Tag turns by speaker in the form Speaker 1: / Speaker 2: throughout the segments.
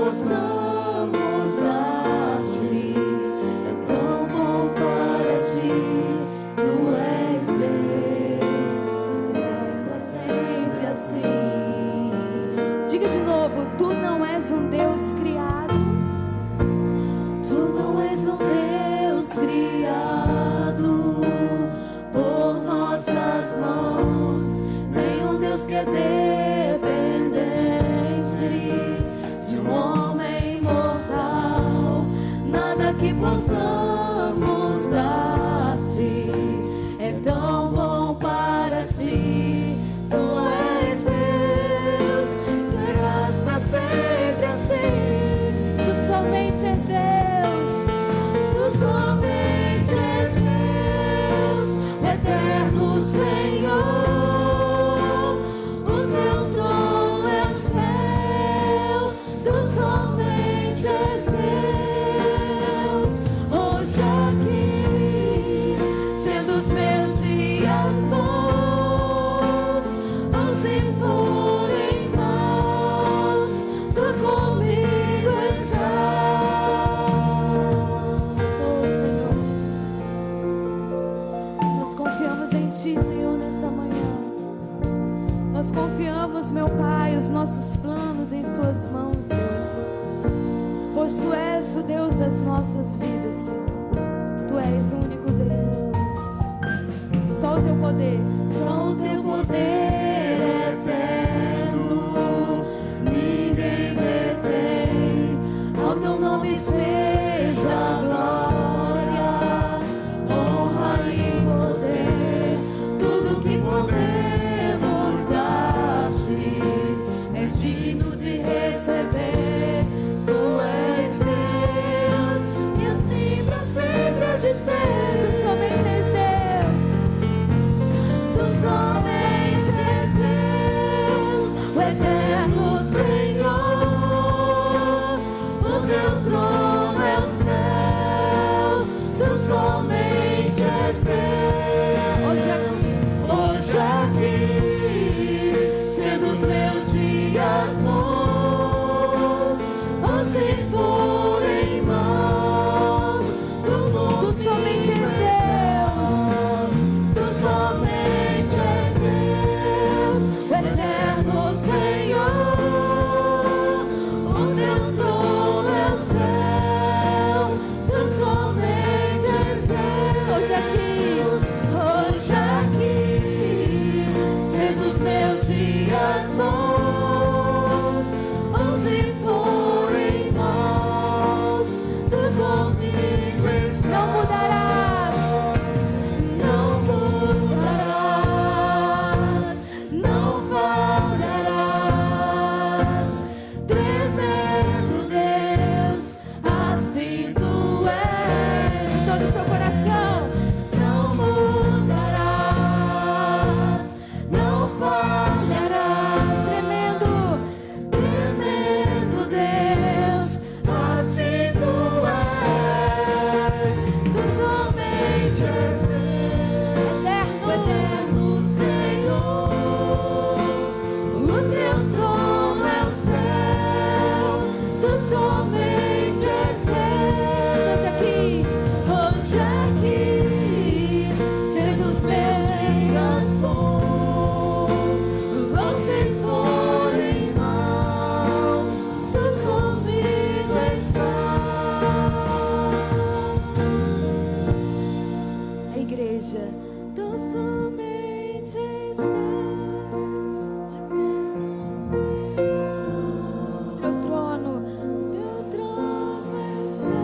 Speaker 1: possamos dar-te. É tão bom para ti, tu és Deus, e serás para sempre assim. Diga de novo: tu não és um Deus criado, tu não és um Deus criado por nossas mãos, nem um Deus que é dependente de um homem mortal. Nada que possamos dar-te é tão bom para ti. Tu és Deus, serás para sempre assim. Tu somente és Deus, tu somente és Deus, o eterno Senhor. O teu trono é o céu, tu somente és Deus. Hoje aqui, sendo os meus dias bons, ou se forem maus, tu comigo estás. Oh Senhor, nós confiamos em ti, Senhor, nessa manhã. Nós confiamos, meu Pai, os nossos planos em suas mãos, Deus. Pois tu és o Deus das nossas vidas, Senhor. Tu és o único Deus. Só o teu poder, só o teu poder eterno, ninguém detém. Ao teu nome seja a glória, honra e poder. Tudo que podemos dar-te és digno de receber. Tu és Deus, e assim pra sempre há de ser. Tu somente és Deus, tu somente és Deus, o eterno Senhor. O teu trono é o céu, tu somente és Deus. Hoje aqui, sendo os meus dias bons, ou se forem maus, tu somente és Deus, tu somente és Deus, o eterno Senhor. O teu trono é o céu, tu somente és Deus. Hoje aqui, sendo os meus dias bons, ou se forem maus, tu comigo estás. Não mudarás, não mudarás, não falharás. Tremendo Deus, assim tu és. De todo o seu coração. Não mudarás, não falharás. Tremendo, tremendo Deus, assim tu és. Tu somente és Deus, eterno Senhor. O teu trono é o céu, tu somente és Deus. Hoje aqui, sendo os meus dias bons, ou se forem maus, tu comigo estás. A igreja, tu somente és Deus. O teu trono é o céu,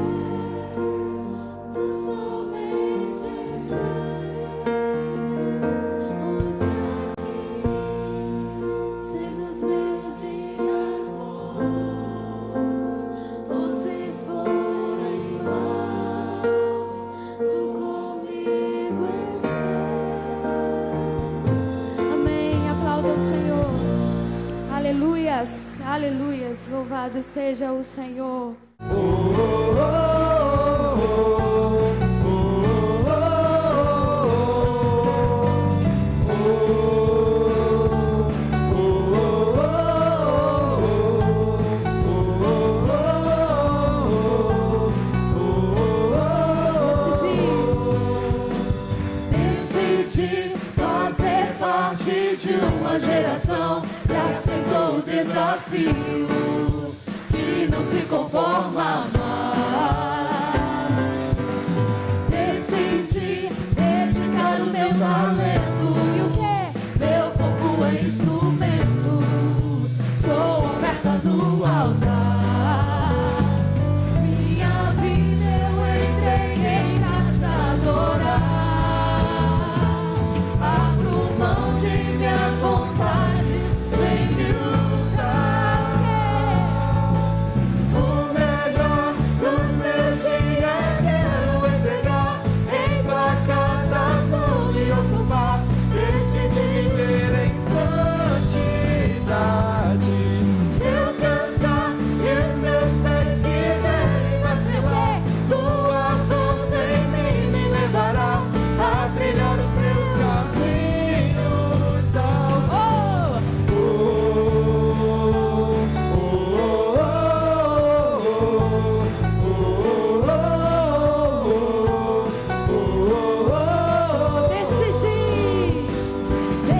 Speaker 1: tu somente és Deus. Hoje aqui, sendo os meus dias bons, ou se forem maus, tu comigo estás. Amém. Aplauda o Senhor. Aleluias, aleluias. Louvado seja o Senhor. desafio que não se conforma mais. Decidi dedicar o meu talento e o que? Meu corpo é instrumento, sou oferta no altar. Minha vida eu entreguei pra te adorar. Abro mão de minhas vontades, vem me usar. O melhor dos meus dias quero entregar. Em tua casa vou me ocupar. Decidi viver em santidade. Se eu cansar e os meus pés quiserem vacilar, tua força em mim me levará a trilhar os teus caminhos altos.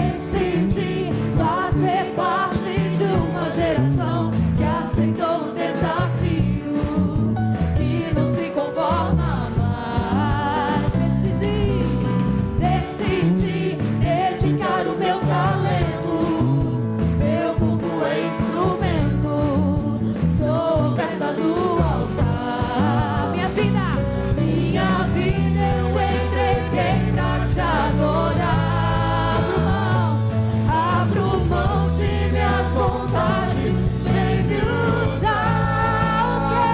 Speaker 1: Decidi fazer parte de uma geração que aceitou o desafio, que não se conforma mais. Decidi dedicar o meu talento, meu corpo é instrumento, sou oferta no altar. Minha vida eu te entreguei pra te adorar. Abro mão de minhas vontades, vem me usar. O quê?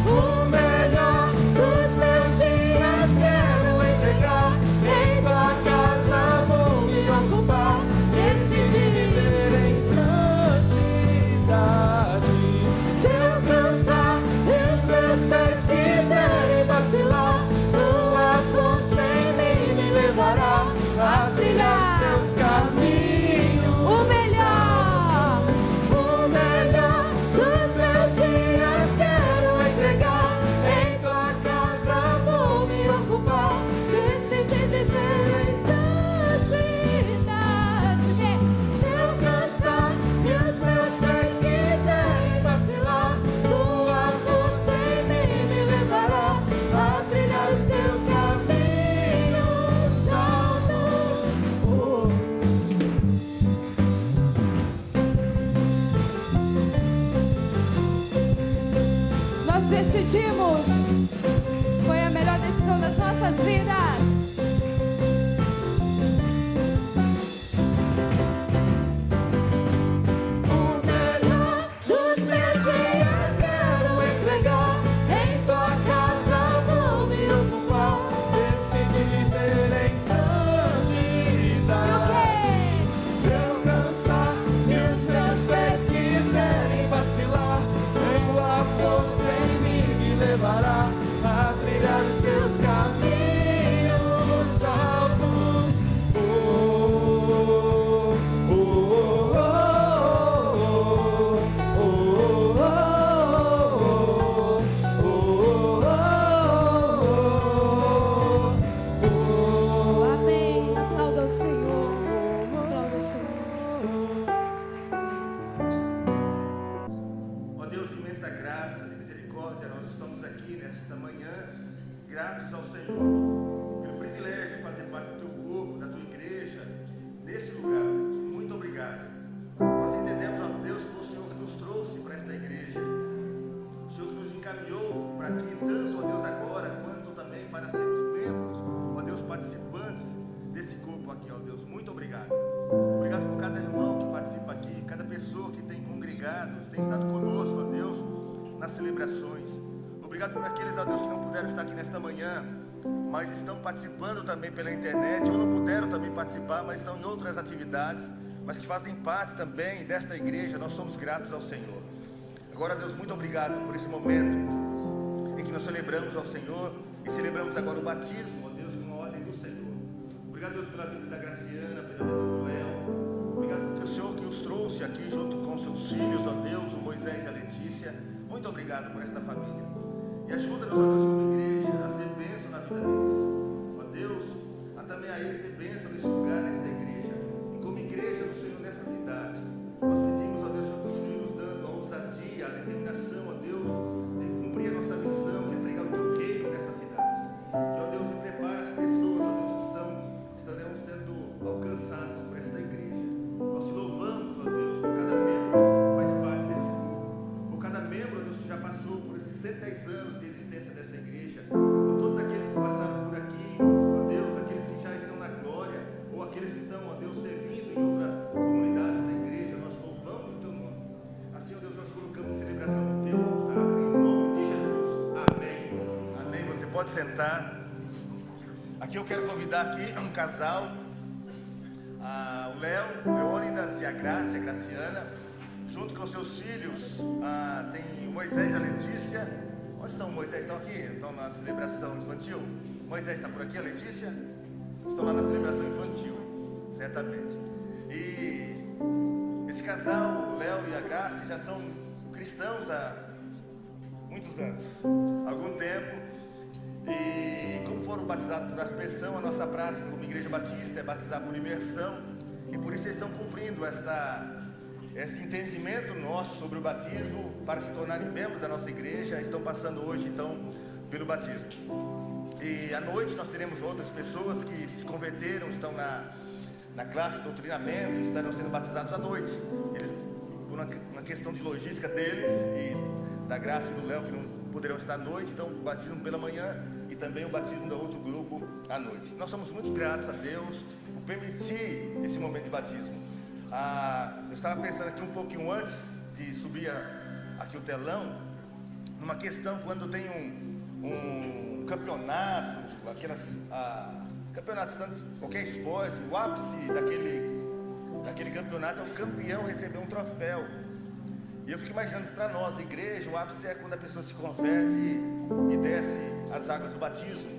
Speaker 1: O melhor dos meus dias quero entregar. Em tua casa vou me ocupar. Decidi viver em santidade. Se eu cansar e os meus pés quiserem vacilar, tua força em mim me levará a trilhar os teus caminhos. O melhor dos meus dias quero entregar. Em tua casa vou me ocupar. Decidi viver em santidade. Se eu cansar e os meus pés quiserem vacilar, tua força em mim me levará a trilhar os teus caminhos altos. Nós decidimos, foi a melhor decisão das nossas vidas. O melhor dos meus dias quero entregar. Em tua casa vou me ocupar. Decidi viver em santidade. E o quê? Se eu cansar e os meus pés quiserem vacilar, tua força em mim me levará a trilhar os teus caminhos altos. Amém. Aplauda o Senhor. Aplauda o Senhor.
Speaker 2: Ó Deus de imensa graça, de misericórdia, nós estamos aqui nesta manhã, gratos ao Senhor, pelo privilégio de fazer parte do teu corpo, da tua igreja, nesse lugar, Deus. Muito obrigado. Nós entendemos, ó Deus, que foi o Senhor que nos trouxe para esta igreja, o Senhor que nos encaminhou para aqui, tanto, ó Deus, agora, quanto também para sermos membros, ó Deus, participantes desse corpo aqui, ó Deus. Muito obrigado. Obrigado por cada irmão que participa aqui, cada pessoa que tem congregado, tem estado conosco, ó Deus, nas celebrações. Obrigado por aqueles, ó Deus, que não puderam estar aqui nesta manhã, mas estão participando também pela internet, ou não puderam também participar, mas estão em outras atividades, mas que fazem parte também desta igreja. Nós somos gratos ao Senhor. Agora, Deus, muito obrigado por esse momento em que nós celebramos ao Senhor e celebramos agora o batismo, ó Deus, com a ordem do Senhor. Obrigado, Deus, pela vida da Graciana, pela vida do Léo. Obrigado porque o Senhor que os trouxe aqui junto com seus filhos, ó Deus, o Moisés e a Letícia. Muito obrigado por esta família. E ajuda-nos, ó Deus, como igreja, a ser bênção na vida deles. Ó Deus, a também a eles ser bênção nesse lugar, nesta igreja. E como igreja do Senhor nesta cidade, nós pedimos, ó Deus, pode sentar. Aqui eu quero convidar aqui um casal, o Léo, Leônidas e a Graciana, junto com seus filhos. Tem o Moisés e a Letícia. Onde estão? O Moisés estão aqui? Estão na celebração infantil. Moisés está por aqui, a Letícia? Estão lá na celebração infantil, certamente. E esse casal, o Léo e a Graça, já são cristãos há muitos anos, algum tempo. E como foram batizados por aspersão, a nossa prática como Igreja Batista é batizar por imersão. E por isso eles estão cumprindo esse entendimento nosso sobre o batismo para se tornarem membros da nossa igreja. Estão passando hoje então pelo batismo. E à noite nós teremos outras pessoas que se converteram, estão na classe de doutrinamento, estarão sendo batizados à noite. Eles, por uma questão de logística deles e da Graça e do Léo, que não poderão estar à noite, então o batismo pela manhã e também o batismo do outro grupo à noite. Nós somos muito gratos a Deus por permitir esse momento de batismo. Eu estava pensando aqui um pouquinho antes de subir aqui o telão, numa questão quando tem um campeonato, campeonatos, qualquer esporte, o ápice daquele campeonato é o campeão receber um troféu. E eu fico imaginando para nós, igreja, o ápice é quando a pessoa se converte e desce as águas do batismo.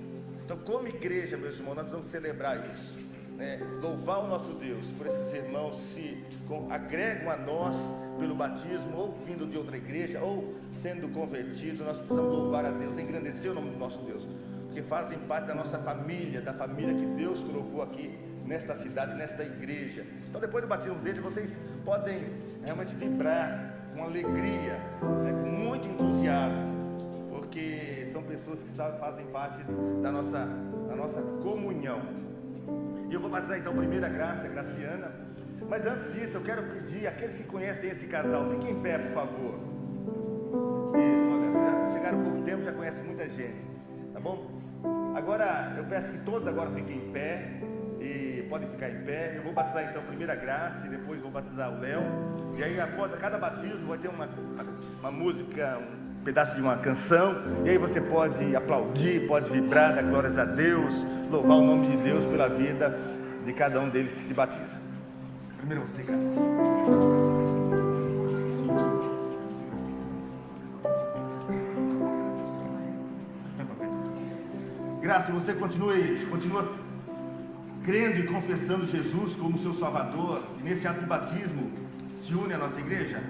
Speaker 2: Então, como igreja, meus irmãos, nós vamos celebrar isso, né? Louvar o nosso Deus por esses irmãos se agregam a nós pelo batismo, ou vindo de outra igreja, ou sendo convertidos. Nós precisamos louvar a Deus, engrandecer o nome do nosso Deus, porque fazem parte da nossa família, da família que Deus colocou aqui nesta cidade, nesta igreja. Então, depois do batismo dele, vocês podem realmente vibrar com alegria, né, com muito entusiasmo, porque são pessoas que fazem parte da nossa comunhão. E eu vou batizar então primeiro a Graciana. Mas antes disso, eu quero pedir àqueles que conhecem esse casal, fiquem em pé, por favor. Isso, olha, já chegaram há pouco tempo, já conhecem muita gente, tá bom? Agora, eu peço que todos agora fiquem em pé, e podem ficar em pé. Eu vou batizar então primeiro a Graça, e depois vou batizar o Léo. E aí, após cada batismo, vai ter uma música, um pedaço de uma canção, e aí você pode aplaudir, pode vibrar, dar glórias a Deus, louvar o nome de Deus pela vida de cada um deles que se batiza. Primeiro você, Graça. Graça, você continua crendo e confessando Jesus como seu Salvador, e nesse ato de batismo se une à nossa igreja?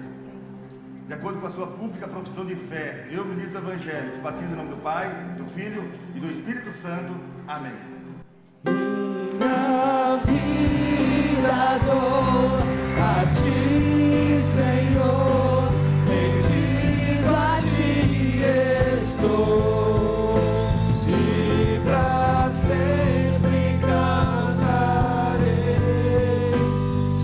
Speaker 2: De acordo com a sua pública profissão de fé, eu, ministro do Evangelho, te batizo em nome do Pai, do Filho e do Espírito Santo. Amém.
Speaker 1: Minha vida dou a ti, Senhor, rendido a ti estou, e pra sempre cantarei.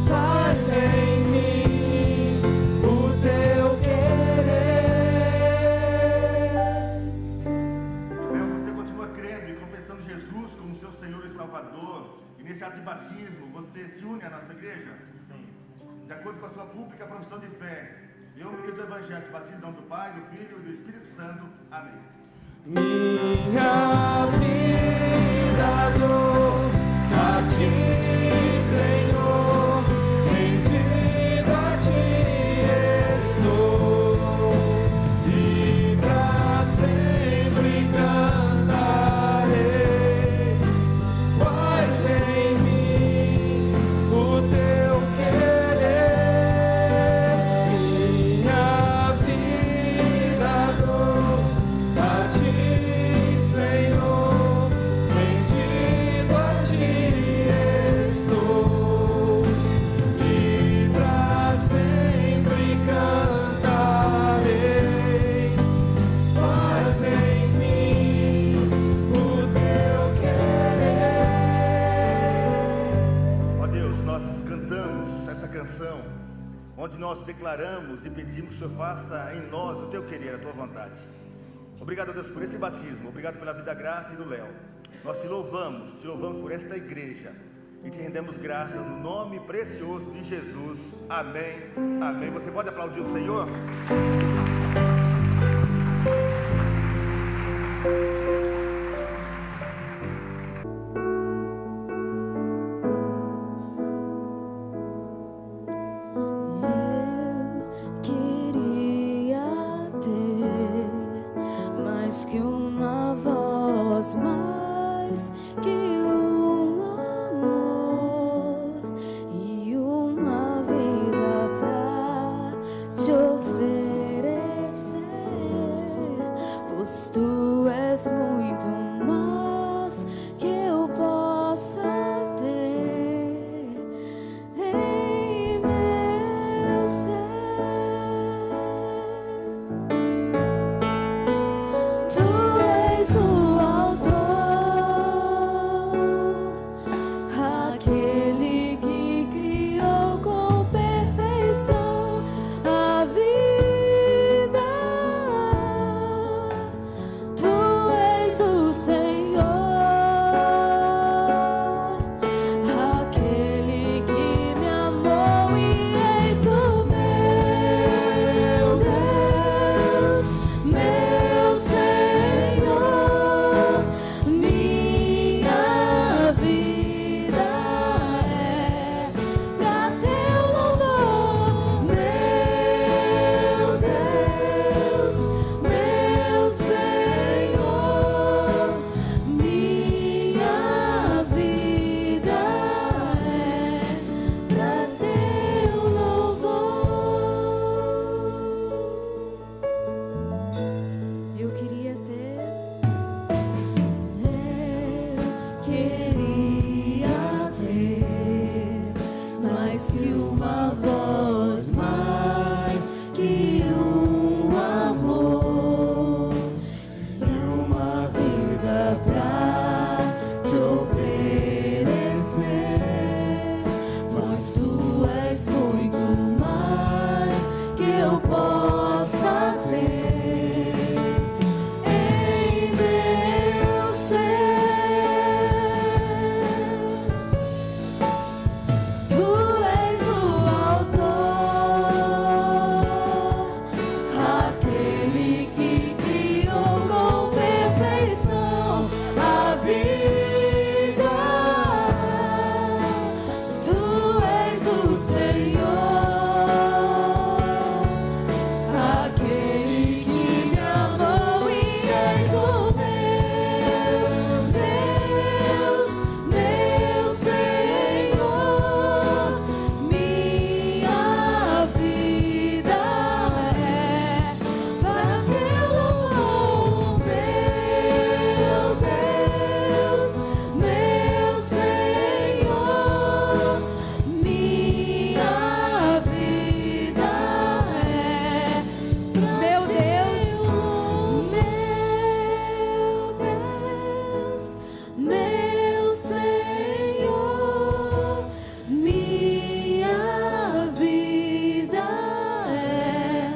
Speaker 1: Faz em mim o teu querer.
Speaker 2: Você continua crendo e confessando Jesus como seu Senhor e Salvador, e nesse ato de batismo você se une à nossa igreja? Sim. De acordo com a sua pública profissão de fé, eu, ministro do Evangelho, te batizo em nome do Pai, do Filho e do Espírito Santo. Amém.
Speaker 1: Minha vida dou a ti, Senhor, rendido a ti estou, e pra sempre cantarei. Faz em mim o teu querer. Minha vida dou a ti, Senhor, rendido a ti estou, e pra sempre cantarei. Faz em mim o teu querer.
Speaker 2: Ó Deus, nós cantamos essa canção, onde nós declaramos e pedimos que o Senhor faça em nós o teu querer, a tua vontade. Obrigado, Deus, por esse batismo. Obrigado pela vida da Graça e do Léo. Nós te louvamos por esta igreja, e te rendemos graças no nome precioso de Jesus. Amém, amém. Você pode aplaudir o Senhor?
Speaker 1: te oferecer, pois tu és muito mais que eu possa ter em meu ser. Tu és o autor, aquele que criou com perfeição a vida. Tu és o Senhor, aquele que me amou e és o meu Deus, meu Senhor. Minha vida é pra teu louvor, meu Deus, meu Senhor. Minha vida é pra teu louvor. Eu queria ter, mais que uma voz, mais que um amor e uma vida pra te oferecer, mas tu és muito mais que eu possa ter em meu ser. Tu és o autor, aquele que criou com perfeição a vida. Tu és o Senhor, aquele que me amou e és o meu Deus, meu Senhor. Minha vida é para teu louvor, meu Deus, meu Senhor. Minha vida é meu Deus, meu Senhor. Minha vida é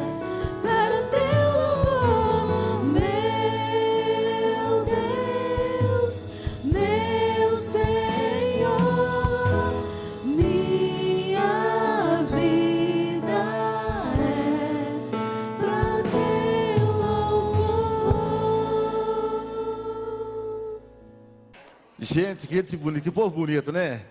Speaker 1: para teu louvor, meu Deus, meu Senhor. Minha vida é para teu louvor.
Speaker 2: Gente, que gente bonito, que povo bonito, né?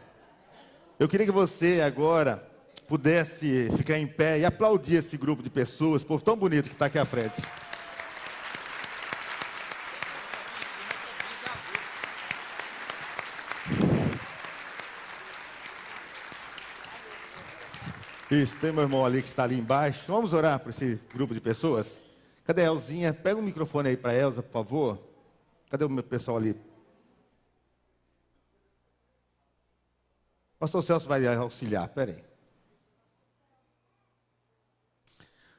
Speaker 2: Eu queria que você agora pudesse ficar em pé e aplaudir esse grupo de pessoas, povo tão bonito que está aqui à frente. Isso, tem meu irmão ali que está ali embaixo. Vamos orar por esse grupo de pessoas? Cadê a Elzinha? Pega um microfone aí para a Elza, por favor. Cadê o meu pessoal ali? Pastor Celso vai auxiliar, peraí.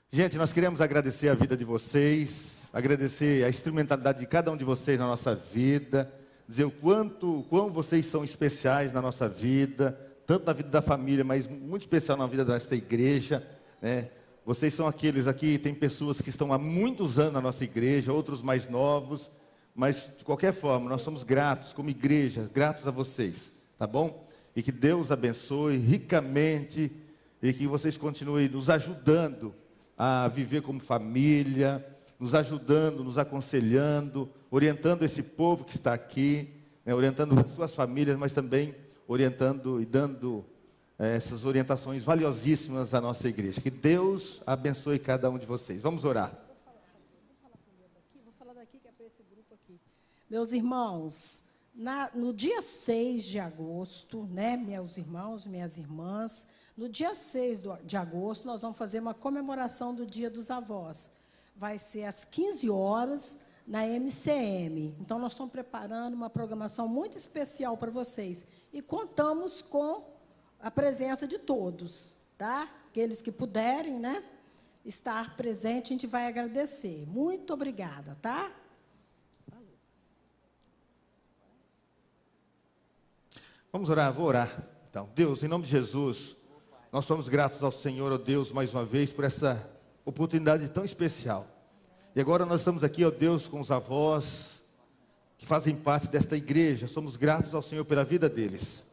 Speaker 2: Gente, nós queremos agradecer a vida de vocês, agradecer a instrumentalidade de cada um de vocês na nossa vida, dizer o quão vocês são especiais na nossa vida, tanto na vida da família, mas muito especial na vida desta igreja, né? Vocês são aqueles aqui, tem pessoas que estão há muitos anos na nossa igreja, outros mais novos, mas de qualquer forma, nós somos gratos como igreja, gratos a vocês, tá bom? E que Deus abençoe ricamente e que vocês continuem nos ajudando a viver como família, nos ajudando, nos aconselhando, orientando esse povo que está aqui, né, orientando as suas famílias, mas também orientando e dando essas orientações valiosíssimas à nossa igreja. Que Deus abençoe cada um de vocês. Vamos orar.
Speaker 3: Vou falar daqui que é para esse grupo aqui. Meus irmãos, no dia 6 de agosto, né, meus irmãos, minhas irmãs, No dia 6 de agosto, nós vamos fazer uma comemoração do Dia dos Avós. Vai ser às 15 horas, na MCM. Então, nós estamos preparando uma programação muito especial para vocês. E contamos com a presença de todos, tá? Aqueles que puderem, né, estar presente, a gente vai agradecer. Muito obrigada, tá?
Speaker 2: Vamos orar, vou orar. Então, Deus, em nome de Jesus, nós somos gratos ao Senhor, ó Deus, mais uma vez, por essa oportunidade tão especial. E agora nós estamos aqui, ó Deus, com os avós que fazem parte desta igreja. Somos gratos ao Senhor pela vida deles.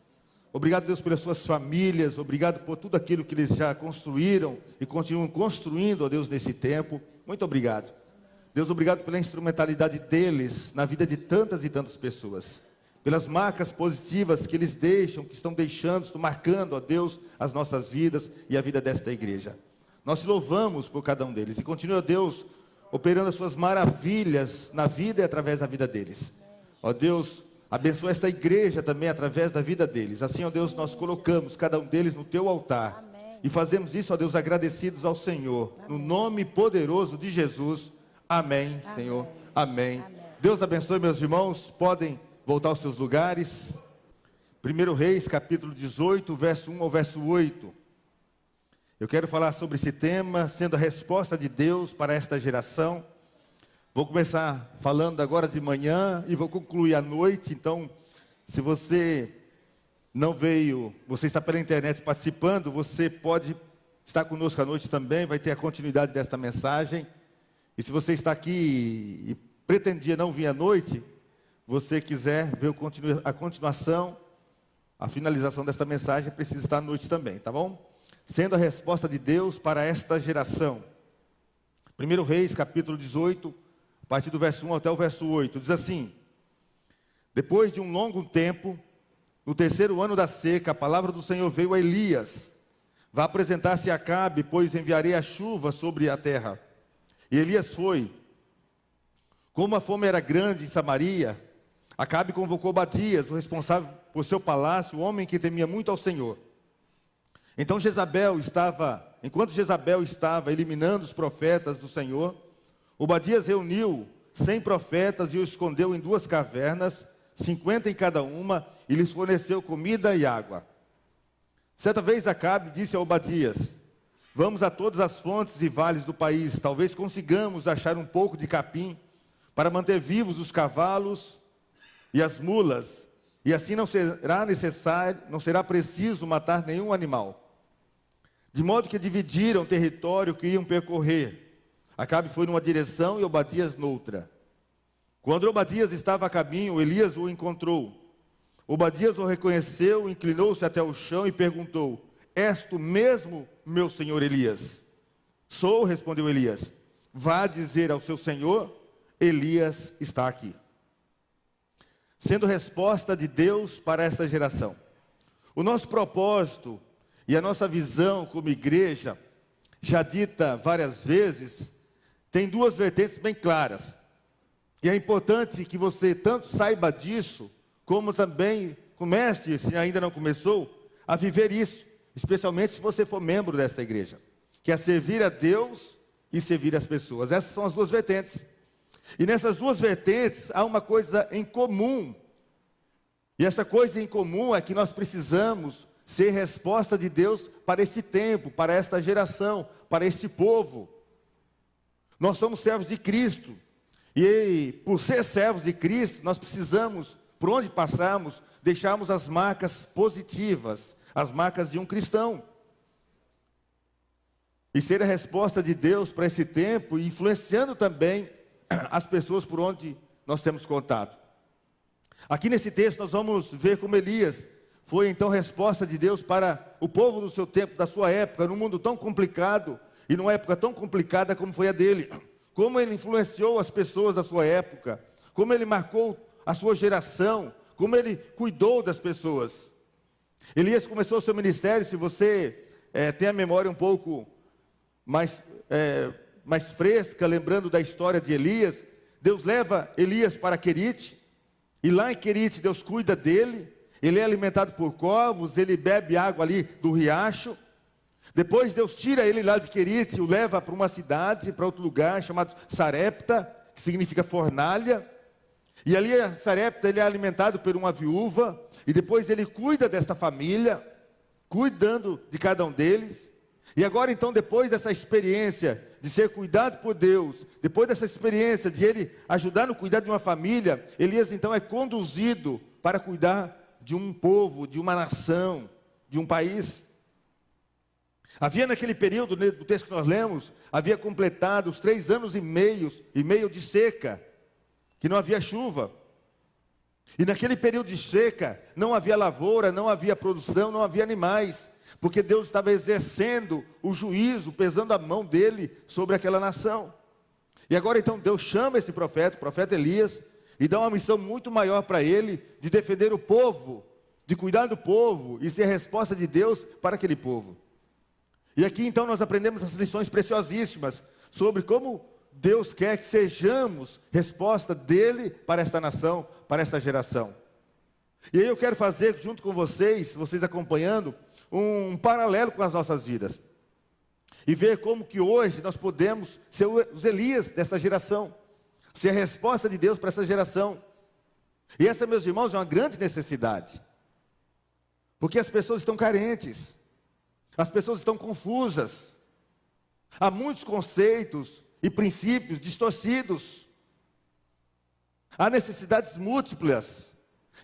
Speaker 2: Obrigado, Deus, pelas suas famílias. Obrigado por tudo aquilo que eles já construíram e continuam construindo, ó Deus, nesse tempo. Muito obrigado. Deus, obrigado pela instrumentalidade deles na vida de tantas e tantas pessoas. Pelas marcas positivas que eles deixam, que estão deixando, estão marcando, ó Deus, as nossas vidas e a vida desta igreja. Nós te louvamos por cada um deles. E continua, Deus, operando as suas maravilhas na vida e através da vida deles. Ó Deus, abençoa esta igreja também através da vida deles. Assim, ó Deus, nós colocamos cada um deles no teu altar. Amém. E fazemos isso, ó Deus, agradecidos ao Senhor. Amém. No nome poderoso de Jesus. Amém, amém. Senhor. Amém. Amém. Deus abençoe, meus irmãos. Podem voltar aos seus lugares. 1 Reis, capítulo 18, verso 1 ao verso 8. Eu quero falar sobre esse tema, sendo a resposta de Deus para esta geração. Vou começar falando agora de manhã e vou concluir à noite. Então, se você não veio, você está pela internet participando, você pode estar conosco à noite também, vai ter a continuidade desta mensagem. E se você está aqui e pretendia não vir à noite, você quiser ver a continuação, a finalização desta mensagem, precisa estar à noite também, tá bom? Sendo a resposta de Deus para esta geração. 1 Reis, capítulo 18, a partir do verso 1 até o verso 8, diz assim: depois de um longo tempo, no terceiro ano da seca, a palavra do Senhor veio a Elias: vá apresentar-se a Acabe, pois enviarei a chuva sobre a terra. E Elias foi. Como a fome era grande em Samaria, Acabe convocou Obadias, o responsável por seu palácio, o homem que temia muito ao Senhor. Então enquanto Jezabel estava eliminando os profetas do Senhor, Obadias reuniu 100 profetas e os escondeu em 2 cavernas, 50 em cada uma, e lhes forneceu comida e água. Certa vez Acabe disse a Obadias: vamos a todas as fontes e vales do país, talvez consigamos achar um pouco de capim para manter vivos os cavalos e as mulas, e assim não será preciso matar nenhum animal. De modo que dividiram o território que iam percorrer. Acabe foi numa direção e Obadias noutra. Quando Obadias estava a caminho, Elias o encontrou. Obadias o reconheceu, inclinou-se até o chão e perguntou: és tu mesmo, meu senhor Elias? Sou, respondeu Elias. Vá dizer ao seu senhor: Elias está aqui. Sendo resposta de Deus para esta geração. O nosso propósito e a nossa visão como igreja, já dita várias vezes, tem 2 vertentes bem claras. E é importante que você tanto saiba disso, como também comece, se ainda não começou, a viver isso, especialmente se você for membro desta igreja, que é servir a Deus e servir as pessoas. Essas são as 2 vertentes. E nessas 2 vertentes há uma coisa em comum. E essa coisa em comum é que nós precisamos ser resposta de Deus para este tempo, para esta geração, para este povo. Nós somos servos de Cristo. E por ser servos de Cristo, nós precisamos, por onde passarmos, deixarmos as marcas positivas, as marcas de um cristão. E ser a resposta de Deus para esse tempo, influenciando também as pessoas por onde nós temos contato. Aqui nesse texto nós vamos ver como Elias foi então resposta de Deus para o povo do seu tempo, da sua época, num mundo tão complicado, e numa época tão complicada como foi a dele. Como ele influenciou as pessoas da sua época, como ele marcou a sua geração, como ele cuidou das pessoas. Elias começou o seu ministério, se você tem a memória um pouco mais fresca, lembrando da história de Elias, Deus leva Elias para Querite, e lá em Querite Deus cuida dele, ele é alimentado por corvos, ele bebe água ali do riacho, Depois Deus tira ele lá de Querite, o leva para uma cidade, para outro lugar, chamado Sarepta, que significa fornalha. E ali, Sarepta, ele é alimentado por uma viúva, e depois ele cuida desta família, cuidando de cada um deles. E agora então, depois dessa experiência de ser cuidado por Deus, depois dessa experiência de ele ajudar no cuidado de uma família, Elias então é conduzido para cuidar de um povo, de uma nação, de um país. Havia naquele período, do texto que nós lemos, havia completado os 3 anos e meio de seca, que não havia chuva. E naquele período de seca, não havia lavoura, não havia produção, não havia animais, porque Deus estava exercendo o juízo, pesando a mão dele sobre aquela nação. E agora então Deus chama esse profeta, o profeta Elias, e dá uma missão muito maior para ele, de defender o povo, de cuidar do povo, e ser a resposta de Deus para aquele povo. E aqui então nós aprendemos as lições preciosíssimas, sobre como Deus quer que sejamos resposta dele para esta nação, para esta geração. E aí eu quero fazer junto com vocês acompanhando, um paralelo com as nossas vidas. E ver como que hoje nós podemos ser os Elias dessa geração. Ser a resposta de Deus para essa geração. E essa, meus irmãos, é uma grande necessidade. Porque as pessoas estão carentes. As pessoas estão confusas. Há muitos conceitos e princípios distorcidos. Há necessidades múltiplas.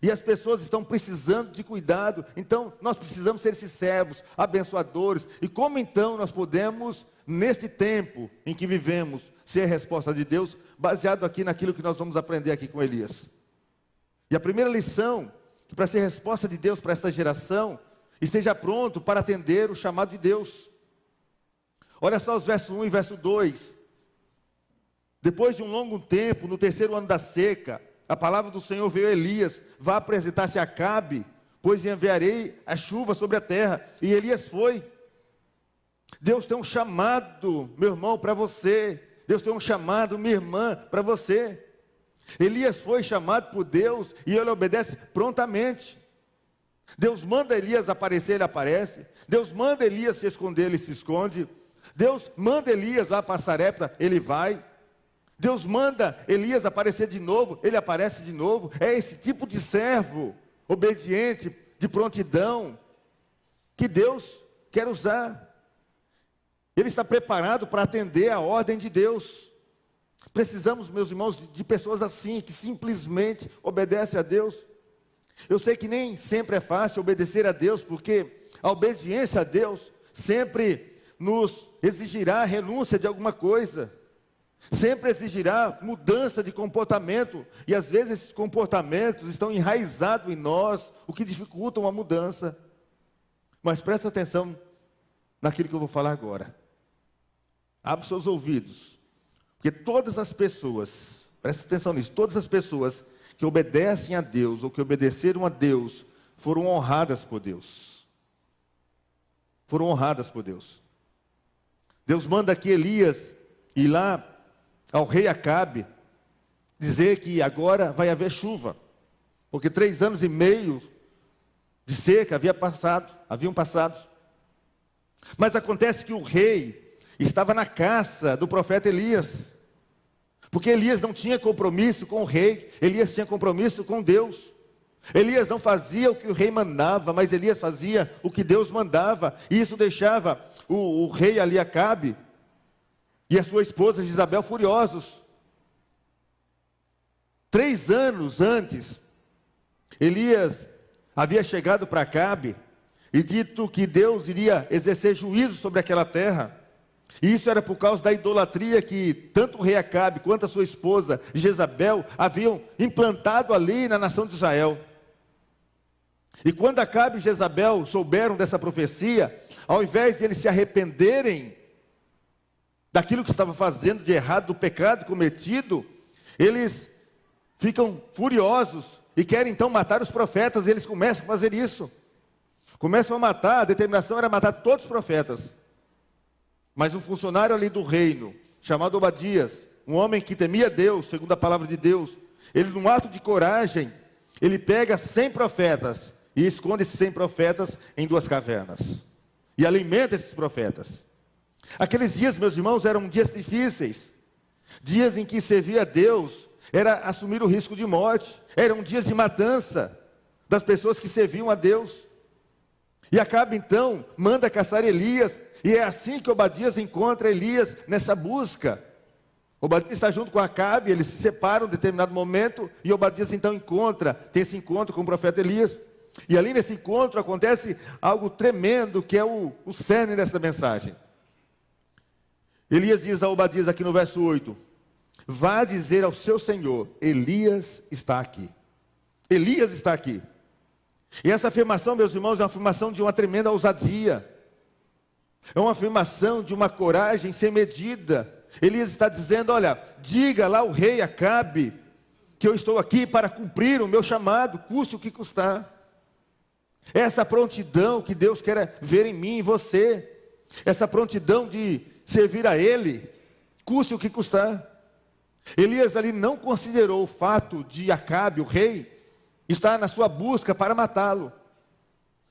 Speaker 2: E as pessoas estão precisando de cuidado. Então, nós precisamos ser esses servos, abençoadores. E como então nós podemos, nesse tempo em que vivemos, ser a resposta de Deus, baseado aqui naquilo que nós vamos aprender aqui com Elias. E a primeira lição, que para ser resposta de Deus para esta geração, esteja pronto para atender o chamado de Deus. Olha só os versos 1 e verso 2. Depois de um longo tempo, no 3º ano da seca, a palavra do Senhor veio a Elias: vá apresentar-se a Acabe, pois enviarei a chuva sobre a terra. E Elias foi. Deus tem um chamado, meu irmão, para você. Deus tem um chamado, minha irmã, para você. Elias foi chamado por Deus e ele obedece prontamente. Deus manda Elias aparecer, ele aparece. Deus manda Elias se esconder, ele se esconde. Deus manda Elias lá para Sarepta, ele vai. Deus manda Elias aparecer de novo, ele aparece de novo. É esse tipo de servo, obediente, de prontidão, que Deus quer usar. Ele está preparado para atender a ordem de Deus. Precisamos, meus irmãos, de pessoas assim, que simplesmente obedecem a Deus. Eu sei que nem sempre é fácil obedecer a Deus, porque a obediência a Deus sempre nos exigirá renúncia de alguma coisa. Sempre exigirá mudança de comportamento, e às vezes esses comportamentos estão enraizados em nós, o que dificulta uma mudança. Mas presta atenção naquilo que eu vou falar agora. Abra os seus ouvidos, porque todas as pessoas, presta atenção nisso, todas as pessoas que obedecem a Deus, ou que obedeceram a Deus, foram honradas por Deus. Foram honradas por Deus. Deus manda que Elias ir lá ao rei Acabe, dizer que agora vai haver chuva, porque 3 anos e meio de seca haviam passado. Mas acontece que o rei estava na caça do profeta Elias, porque Elias não tinha compromisso com o rei, Elias tinha compromisso com Deus. Elias não fazia o que o rei mandava, mas Elias fazia o que Deus mandava, e isso deixava o rei ali Acabe e a sua esposa Jezabel furiosos. 3 anos antes, Elias havia chegado para Acabe e dito que Deus iria exercer juízo sobre aquela terra. E isso era por causa da idolatria que tanto o rei Acabe quanto a sua esposa Jezabel haviam implantado ali na nação de Israel. E quando Acabe e Jezabel souberam dessa profecia, ao invés de eles se arrependerem daquilo que estavam fazendo de errado, do pecado cometido, eles ficam furiosos e querem então matar os profetas, e eles começam a fazer isso. Começam a matar, a determinação era matar todos os profetas. Mas um funcionário ali do reino, chamado Obadias, um homem que temia Deus, segundo a palavra de Deus, ele num ato de coragem, ele pega 100 profetas e esconde esses 100 profetas em 2 cavernas. e alimenta esses profetas. Aqueles dias, meus irmãos, eram dias difíceis, dias em que servir a Deus era assumir o risco de morte, eram dias de matança das pessoas que serviam a Deus. E Acabe então manda caçar Elias, e é assim que Obadias encontra Elias nessa busca. Obadias está junto com Acabe, eles se separam em determinado momento, e Obadias então tem esse encontro com o profeta Elias. E ali nesse encontro acontece algo tremendo, que é o cerne dessa mensagem. Elias diz a Obadias aqui no verso 8: vá dizer ao seu senhor, Elias está aqui. Elias está aqui. E essa afirmação, meus irmãos, é uma afirmação de uma tremenda ousadia. É uma afirmação de uma coragem sem medida. Elias está dizendo: olha, diga lá ao rei Acabe que eu estou aqui para cumprir o meu chamado, custe o que custar. Essa prontidão que Deus quer ver em mim e você, essa prontidão de servir a Ele, custe o que custar. Elias ali não considerou o fato de Acabe, o rei, estar na sua busca para matá-lo.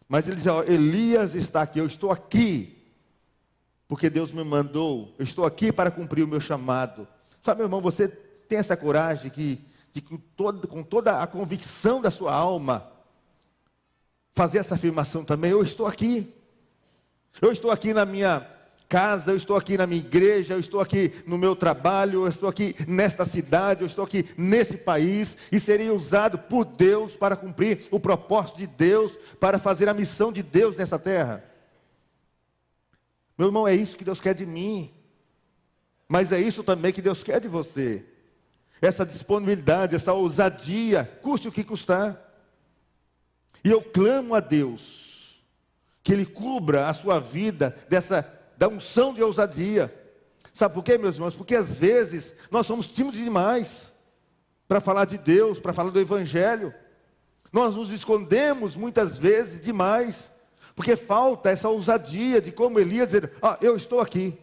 Speaker 2: Mas ele diz: ó, Elias está aqui, eu estou aqui, porque Deus me mandou, eu estou aqui para cumprir o meu chamado. Sabe, meu irmão, você tem essa coragem com toda a convicção da sua alma, fazer essa afirmação também: eu estou aqui. Eu estou aqui na minha casa, eu estou aqui na minha igreja, eu estou aqui no meu trabalho, eu estou aqui nesta cidade, eu estou aqui nesse país, e serei usado por Deus para cumprir o propósito de Deus, para fazer a missão de Deus nessa terra. Meu irmão, é isso que Deus quer de mim, mas é isso também que Deus quer de você. Essa disponibilidade, essa ousadia, custe o que custar. E eu clamo a Deus que Ele cubra a sua vida da unção de ousadia. Sabe por quê, meus irmãos? Porque às vezes nós somos tímidos demais para falar de Deus, para falar do Evangelho. Nós nos escondemos muitas vezes demais, porque falta essa ousadia de, como Elias, dizer: eu estou aqui.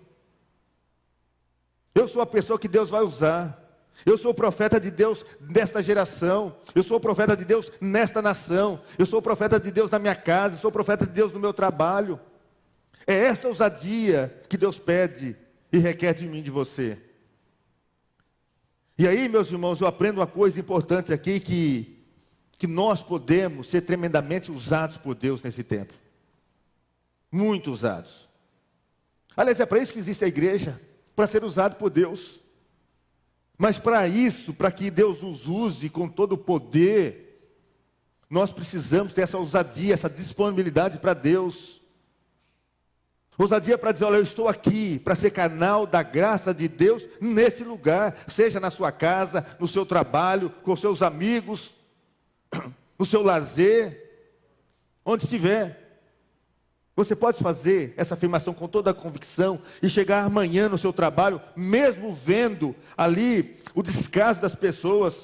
Speaker 2: Eu sou a pessoa que Deus vai usar. Eu sou o profeta de Deus nesta geração. Eu sou o profeta de Deus nesta nação. Eu sou o profeta de Deus na minha casa. Eu sou o profeta de Deus no meu trabalho. É essa ousadia que Deus pede e requer de mim e de você. E aí, meus irmãos, eu aprendo uma coisa importante aqui, que nós podemos ser tremendamente usados por Deus nesse tempo. Muito usados. Aliás, é para isso que existe a igreja, para ser usado por Deus. Mas para isso, para que Deus nos use com todo o poder, nós precisamos ter essa ousadia, essa disponibilidade para Deus. Ousadia para dizer: olha, eu estou aqui para ser canal da graça de Deus nesse lugar, seja na sua casa, no seu trabalho, com seus amigos, no seu lazer, onde estiver. Você pode fazer essa afirmação com toda a convicção e chegar amanhã no seu trabalho, mesmo vendo ali o descaso das pessoas,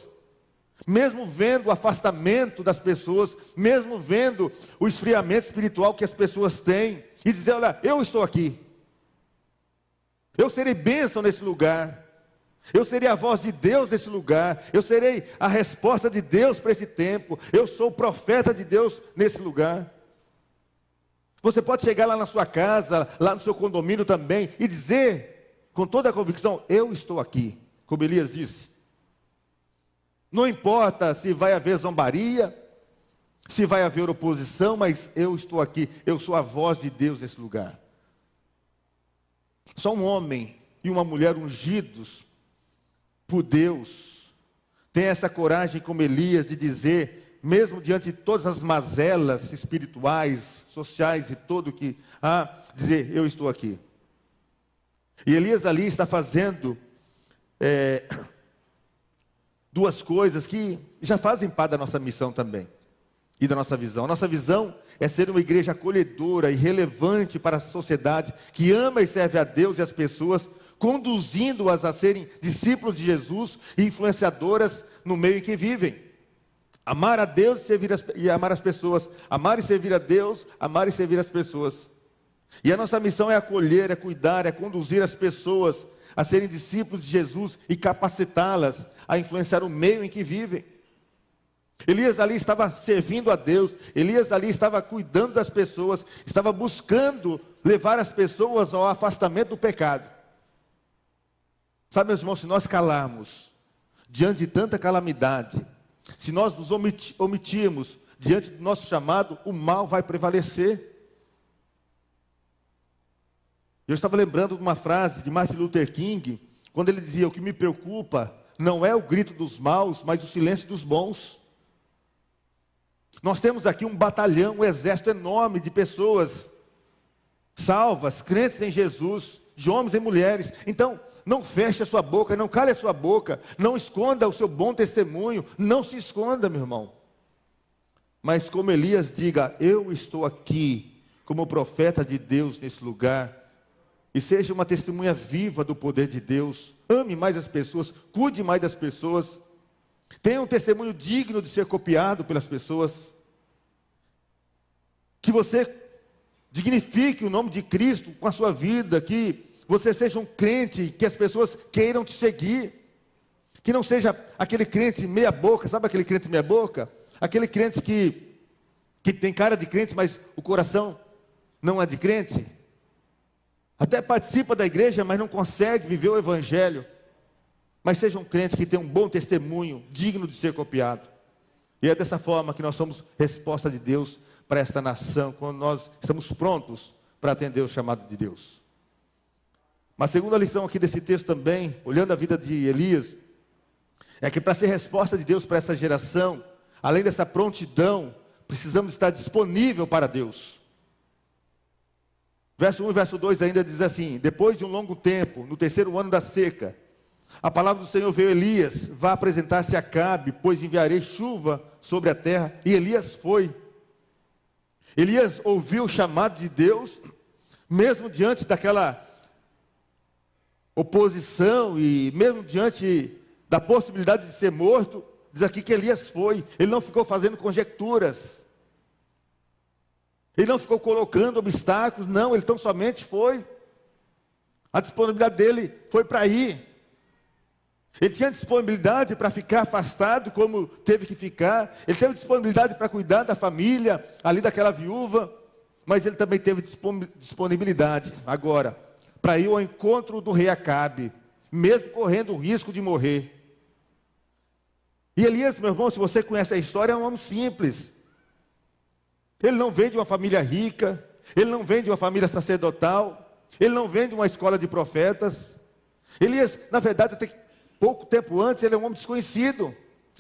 Speaker 2: mesmo vendo o afastamento das pessoas, mesmo vendo o esfriamento espiritual que as pessoas têm, e dizer: olha, eu estou aqui. Eu serei bênção nesse lugar. Eu serei a voz de Deus nesse lugar. Eu serei a resposta de Deus para esse tempo. Eu sou o profeta de Deus nesse lugar. Você pode chegar lá na sua casa, lá no seu condomínio também, e dizer com toda a convicção: eu estou aqui, como Elias disse. Não importa se vai haver zombaria, se vai haver oposição, mas eu estou aqui, eu sou a voz de Deus nesse lugar. Só um homem e uma mulher ungidos por Deus tem essa coragem como Elias de dizer, mesmo diante de todas as mazelas espirituais, sociais e tudo que há, dizer: eu estou aqui. E Elias ali está fazendo duas coisas que já fazem parte da nossa missão também, e da nossa visão. A nossa visão é ser uma igreja acolhedora e relevante para a sociedade, que ama e serve a Deus e as pessoas, conduzindo-as a serem discípulos de Jesus e influenciadoras no meio em que vivem. Amar a Deus e amar as pessoas. Amar e servir a Deus, amar e servir as pessoas. E a nossa missão é acolher, é cuidar, é conduzir as pessoas a serem discípulos de Jesus e capacitá-las a influenciar o meio em que vivem. Elias ali estava servindo a Deus, Elias ali estava cuidando das pessoas, estava buscando levar as pessoas ao afastamento do pecado. Sabe, meus irmãos, se nós calarmos diante de tanta calamidade, se nós nos omitirmos diante do nosso chamado, o mal vai prevalecer. Eu estava lembrando de uma frase de Martin Luther King, quando ele dizia: o que me preocupa não é o grito dos maus, mas o silêncio dos bons. Nós temos aqui um batalhão, um exército enorme de pessoas salvas, crentes em Jesus, de homens e mulheres. Então, não feche a sua boca, não cale a sua boca, não esconda o seu bom testemunho, não se esconda, meu irmão. Mas como Elias, diga: eu estou aqui como profeta de Deus nesse lugar, e seja uma testemunha viva do poder de Deus. Ame mais as pessoas, cuide mais das pessoas, tenha um testemunho digno de ser copiado pelas pessoas, que você dignifique o nome de Cristo com a sua vida, que você seja um crente, que as pessoas queiram te seguir, que não seja aquele crente meia boca, sabe aquele crente meia boca? Aquele crente que tem cara de crente, mas o coração não é de crente, até participa da igreja, mas não consegue viver o evangelho. Mas seja um crente que tem um bom testemunho, digno de ser copiado. E é dessa forma que nós somos resposta de Deus para esta nação, quando nós estamos prontos para atender o chamado de Deus. Uma segunda lição aqui desse texto também, olhando a vida de Elias, é que para ser resposta de Deus para essa geração, além dessa prontidão, precisamos estar disponível para Deus. Verso 1 e verso 2 ainda diz assim: depois de um longo tempo, no 3º ano da seca, a palavra do Senhor veio a Elias: vá apresentar-se a Acabe, pois enviarei chuva sobre a terra. E Elias foi. Elias ouviu o chamado de Deus, mesmo diante daquela oposição e mesmo diante da possibilidade de ser morto. Diz aqui que Elias foi. Ele não ficou fazendo conjecturas, ele não ficou colocando obstáculos, não, ele tão somente foi. A disponibilidade dele foi para ir. Ele tinha disponibilidade para ficar afastado, como teve que ficar. Ele teve disponibilidade para cuidar da família, ali daquela viúva. Mas ele também teve disponibilidade, agora, para ir ao encontro do rei Acabe, mesmo correndo o risco de morrer. E Elias, meu irmão, se você conhece a história, é um homem simples. Ele não vem de uma família rica, ele não vem de uma família sacerdotal, ele não vem de uma escola de profetas. Elias, na verdade, até pouco tempo antes, ele é um homem desconhecido.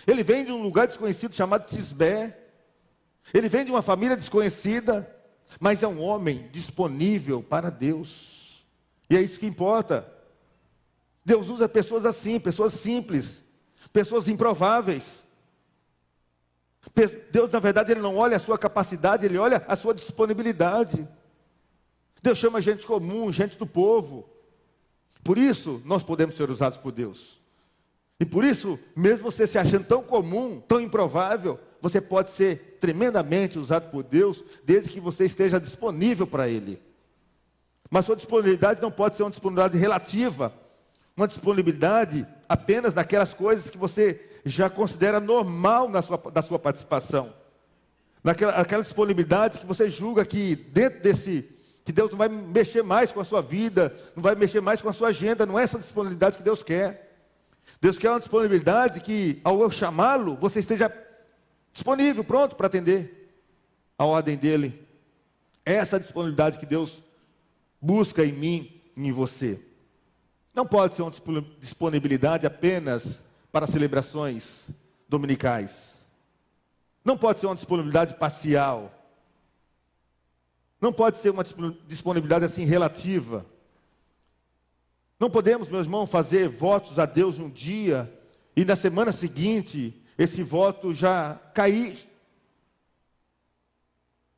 Speaker 2: Ele vem de um lugar desconhecido chamado Tisbé. Ele vem de uma família desconhecida, mas é um homem disponível para Deus. E é isso que importa. Deus usa pessoas assim, pessoas simples, pessoas improváveis. Deus, na verdade, Ele não olha a sua capacidade, Ele olha a sua disponibilidade. Deus chama gente comum, gente do povo. Por isso, nós podemos ser usados por Deus. E por isso, mesmo você se achando tão comum, tão improvável, você pode ser tremendamente usado por Deus, desde que você esteja disponível para Ele. Mas sua disponibilidade não pode ser uma disponibilidade relativa, uma disponibilidade apenas naquelas coisas que você já considera normal da sua participação. Aquela disponibilidade que você julga que dentro que Deus não vai mexer mais com a sua vida, não vai mexer mais com a sua agenda. Não é essa disponibilidade que Deus quer. Deus quer uma disponibilidade que, ao eu chamá-lo, você esteja disponível, pronto para atender a ordem dEle. É essa disponibilidade que Deus busca em mim e em você. Não pode ser uma disponibilidade apenas para celebrações dominicais. Não pode ser uma disponibilidade parcial. Não pode ser uma disponibilidade assim relativa. Não podemos, meu irmão, fazer votos a Deus um dia e na semana seguinte esse voto já cair.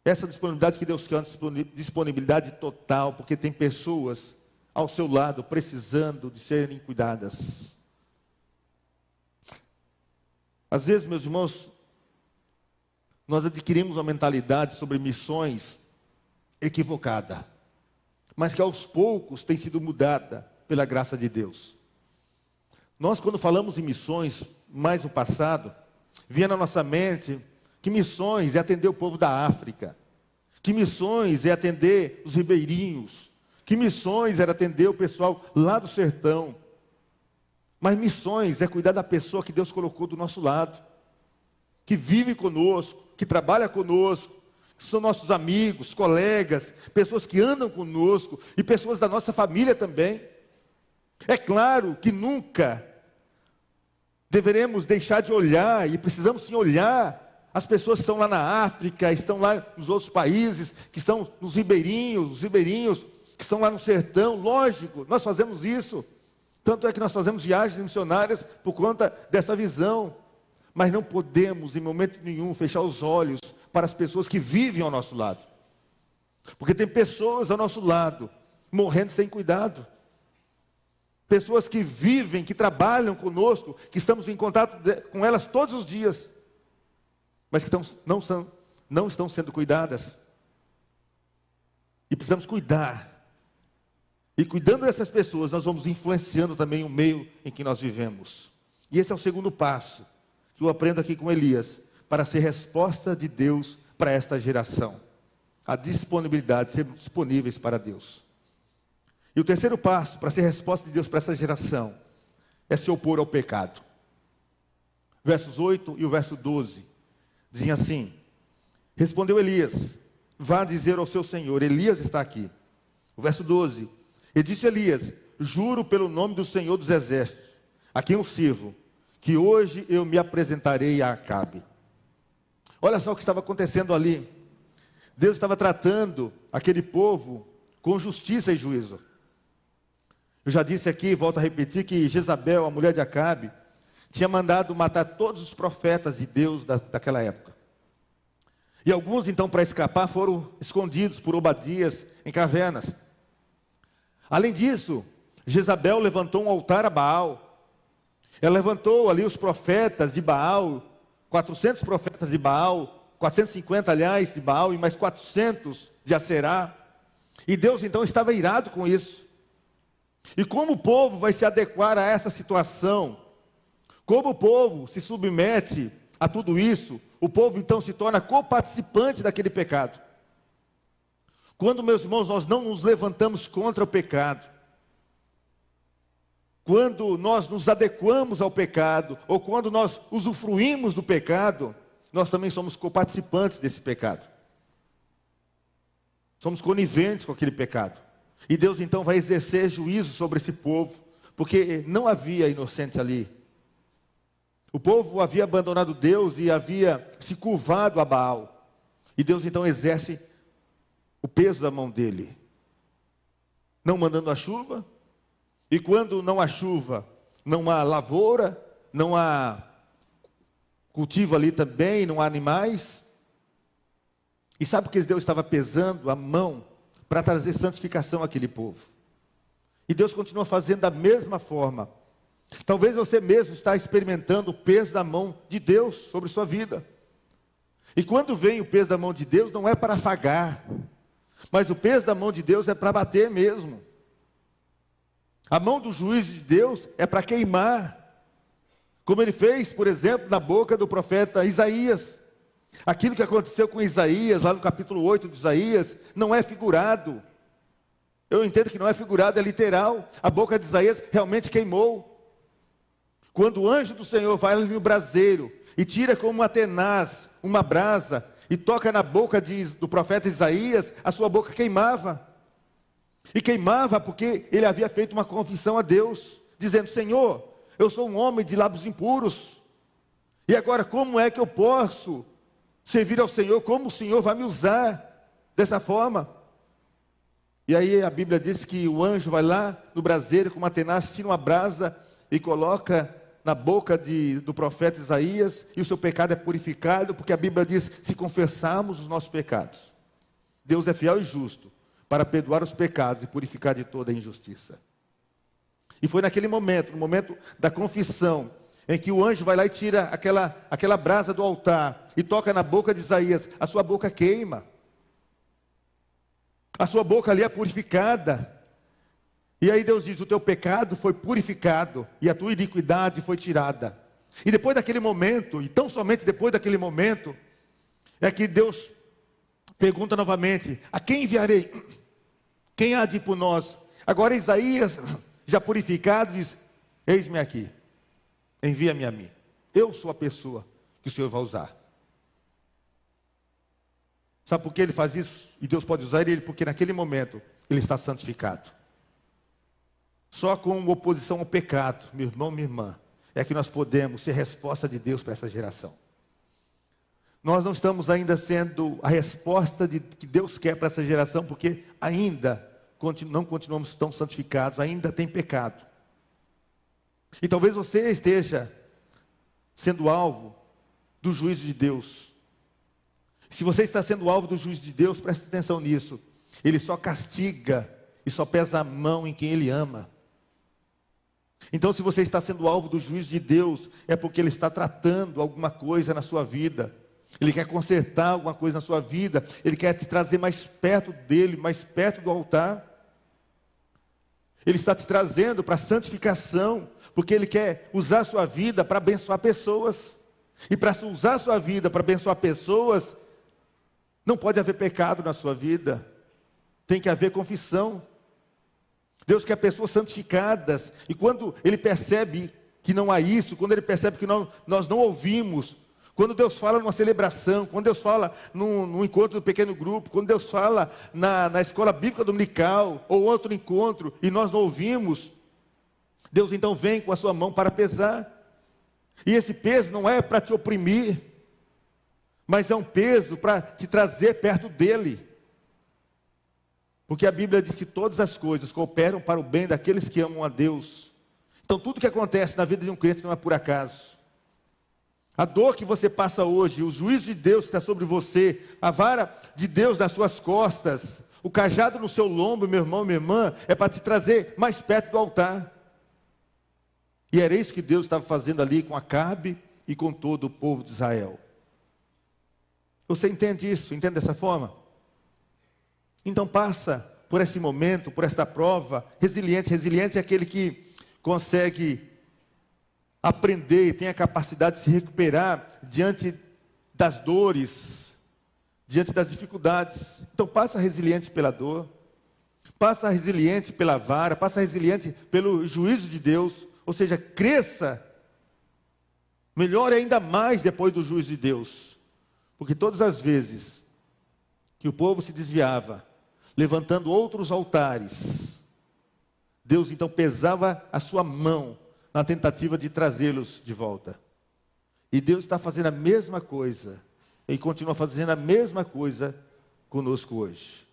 Speaker 2: Essa disponibilidade que Deus quer é uma disponibilidade total, porque tem pessoas ao seu lado precisando de serem cuidadas. Às vezes, meus irmãos, nós adquirimos uma mentalidade sobre missões equivocada, mas que aos poucos tem sido mudada pela graça de Deus. Nós, quando falamos em missões, mais no passado, vinha na nossa mente que missões é atender o povo da África, que missões é atender os ribeirinhos, que missões era atender o pessoal lá do sertão. Mas missões é cuidar da pessoa que Deus colocou do nosso lado, que vive conosco, que trabalha conosco, que são nossos amigos, colegas, pessoas que andam conosco e pessoas da nossa família também. É claro que nunca deveremos deixar de olhar, e precisamos sim olhar, as pessoas que estão lá na África, estão lá nos outros países, que estão nos ribeirinhos, os ribeirinhos que estão lá no sertão. Lógico, nós fazemos isso. Tanto é que nós fazemos viagens missionárias por conta dessa visão. Mas não podemos, em momento nenhum, fechar os olhos para as pessoas que vivem ao nosso lado. Porque tem pessoas ao nosso lado, morrendo sem cuidado. Pessoas que vivem, que trabalham conosco, que estamos em contato com elas todos os dias, mas que não estão sendo cuidadas. E precisamos cuidar. E cuidando dessas pessoas, nós vamos influenciando também o meio em que nós vivemos. E esse é o segundo passo que eu aprendo aqui com Elias, para ser resposta de Deus para esta geração. A disponibilidade, ser disponíveis para Deus. E o terceiro passo para ser resposta de Deus para essa geração é se opor ao pecado. Versos 8 e o verso 12 dizem assim: respondeu Elias, vá dizer ao seu senhor, Elias está aqui. O verso 12, e disse Elias, juro pelo nome do Senhor dos Exércitos, a quem eu sirvo, que hoje eu me apresentarei a Acabe. Olha só o que estava acontecendo ali. Deus estava tratando aquele povo com justiça e juízo. Eu já disse aqui, volto a repetir, que Jezabel, a mulher de Acabe, tinha mandado matar todos os profetas de Deus daquela época. E alguns, então, para escapar, foram escondidos por Obadias em cavernas. Além disso, Jezabel levantou um altar a Baal. Ela levantou ali os profetas de Baal, 400 profetas de Baal, 450, aliás, de Baal, e mais 400 de Aserá. E Deus, então, estava irado com isso. E como o povo vai se adequar a essa situação? Como o povo se submete a tudo isso? O povo então se torna coparticipante daquele pecado. Quando, meus irmãos, nós não nos levantamos contra o pecado, quando nós nos adequamos ao pecado, ou quando nós usufruímos do pecado, nós também somos coparticipantes desse pecado. Somos coniventes com aquele pecado. E Deus então vai exercer juízo sobre esse povo, porque não havia inocente ali. O povo havia abandonado Deus e havia se curvado a Baal. E Deus então exerce o peso da mão dele, não mandando a chuva. E quando não há chuva, não há lavoura, não há cultivo ali também, não há animais. E sabe por que Deus estava pesando a mão para trazer santificação àquele povo? E Deus continua fazendo da mesma forma. Talvez você mesmo está experimentando o peso da mão de Deus sobre sua vida. E quando vem o peso da mão de Deus, não é para afagar, mas o peso da mão de Deus é para bater mesmo. A mão do juízo de Deus é para queimar, como ele fez, por exemplo, na boca do profeta Isaías. Aquilo que aconteceu com Isaías, lá no capítulo 8 de Isaías, não é figurado. Eu entendo que não é figurado, é literal. A boca de Isaías realmente queimou. Quando o anjo do Senhor vai ali no braseiro e tira como uma tenaz, uma brasa, e toca na boca do profeta Isaías, a sua boca queimava. E queimava porque ele havia feito uma confissão a Deus, dizendo: Senhor, eu sou um homem de lábios impuros. E agora como é que eu posso servir ao Senhor? Como o Senhor vai me usar dessa forma? E aí a Bíblia diz que o anjo vai lá no braseiro com uma tenaz, tira uma brasa e coloca na boca do profeta Isaías, e o seu pecado é purificado, porque a Bíblia diz: se confessarmos os nossos pecados, Deus é fiel e justo para perdoar os pecados e purificar de toda a injustiça. E foi naquele momento, no momento da confissão, em que o anjo vai lá e tira aquela brasa do altar e toca na boca de Isaías, a sua boca queima. A sua boca ali é purificada. E aí Deus diz: o teu pecado foi purificado e a tua iniquidade foi tirada. E depois daquele momento, e tão somente depois daquele momento, é que Deus pergunta novamente: a quem enviarei? Quem há de ir por nós? Agora Isaías, já purificado, diz: eis-me aqui, envia-me a mim. Eu sou a pessoa que o Senhor vai usar. Sabe por que ele faz isso? E Deus pode usar ele, porque naquele momento ele está santificado. Só com oposição ao pecado, meu irmão, minha irmã, é que nós podemos ser resposta de Deus para essa geração. Nós não estamos ainda sendo a resposta que Deus quer para essa geração, porque ainda não continuamos tão santificados, ainda tem pecado. E talvez você esteja sendo alvo do juízo de Deus. Se você está sendo alvo do juízo de Deus, preste atenção nisso. Ele só castiga e só pesa a mão em quem Ele ama. Então, se você está sendo alvo do juízo de Deus, é porque Ele está tratando alguma coisa na sua vida. Ele quer consertar alguma coisa na sua vida. Ele quer te trazer mais perto dEle, mais perto do altar. Ele está te trazendo para a santificação, porque Ele quer usar a sua vida para abençoar pessoas. E para usar a sua vida para abençoar pessoas, não pode haver pecado na sua vida. Tem que haver confissão. Deus quer pessoas santificadas. E quando Ele percebe que não há isso, quando Ele percebe que nós não ouvimos, quando Deus fala numa celebração, quando Deus fala num encontro do pequeno grupo, quando Deus fala na escola bíblica dominical, ou outro encontro, e nós não ouvimos, Deus então vem com a sua mão para pesar. E esse peso não é para te oprimir, mas é um peso para te trazer perto dEle. Porque a Bíblia diz que todas as coisas cooperam para o bem daqueles que amam a Deus. Então tudo que acontece na vida de um crente não é por acaso. A dor que você passa hoje, o juízo de Deus que está sobre você, a vara de Deus nas suas costas, o cajado no seu lombo, meu irmão, minha irmã, é para te trazer mais perto do altar. E era isso que Deus estava fazendo ali com Acabe e com todo o povo de Israel. Você entende isso? Entende dessa forma? Então passa por esse momento, por esta prova, resiliente. Resiliente é aquele que consegue aprender e tem a capacidade de se recuperar diante das dores, diante das dificuldades. Então passa resiliente pela dor, passa resiliente pela vara, passa resiliente pelo juízo de Deus, ou seja, cresça, melhore ainda mais depois do juízo de Deus, porque todas as vezes que o povo se desviava, levantando outros altares, Deus então pesava a sua mão na tentativa de trazê-los de volta. E Deus está fazendo a mesma coisa, e continua fazendo a mesma coisa conosco hoje.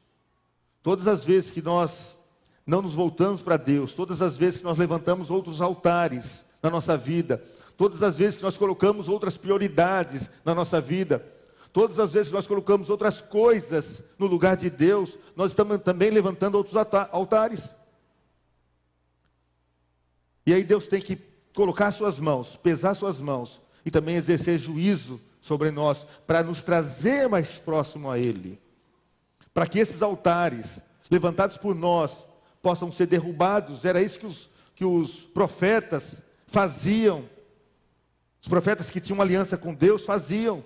Speaker 2: Todas as vezes que nós não nos voltamos para Deus, todas as vezes que nós levantamos outros altares na nossa vida, todas as vezes que nós colocamos outras prioridades na nossa vida, todas as vezes que nós colocamos outras coisas no lugar de Deus, nós estamos também levantando outros altares. E aí Deus tem que colocar suas mãos, pesar suas mãos, e também exercer juízo sobre nós, para nos trazer mais próximo a Ele. Para que esses altares, levantados por nós, possam ser derrubados. Era isso que os profetas faziam. Os profetas que tinham aliança com Deus faziam.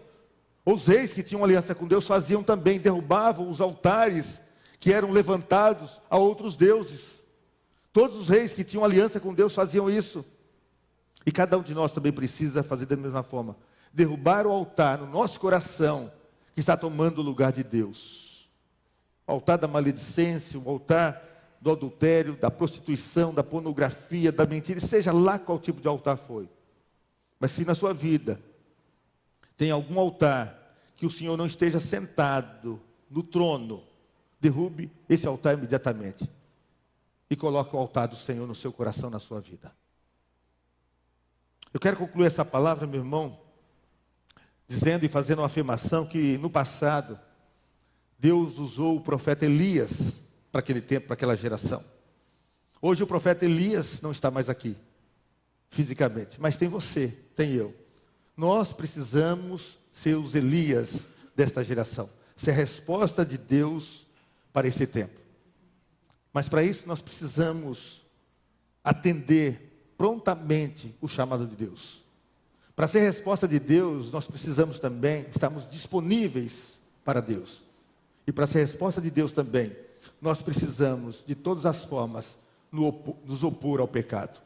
Speaker 2: Os reis que tinham aliança com Deus faziam também, derrubavam os altares que eram levantados a outros deuses. Todos os reis que tinham aliança com Deus faziam isso. E cada um de nós também precisa fazer da mesma forma. Derrubar o altar no nosso coração, que está tomando o lugar de Deus. O altar da maledicência, o altar do adultério, da prostituição, da pornografia, da mentira, seja lá qual tipo de altar foi. Mas se na sua vida tem algum altar que o Senhor não esteja sentado no trono, derrube esse altar imediatamente. E coloque o altar do Senhor no seu coração, na sua vida. Eu quero concluir essa palavra, meu irmão, dizendo e fazendo uma afirmação que no passado, Deus usou o profeta Elias para aquele tempo, para aquela geração. Hoje o profeta Elias não está mais aqui, fisicamente, mas tem você, tem eu. Nós precisamos ser os Elias desta geração, ser a resposta de Deus para esse tempo. Mas para isso nós precisamos atender prontamente o chamado de Deus. Para ser resposta de Deus, nós precisamos também estarmos disponíveis para Deus. E para ser resposta de Deus também, nós precisamos, de todas as formas, nos opor ao pecado.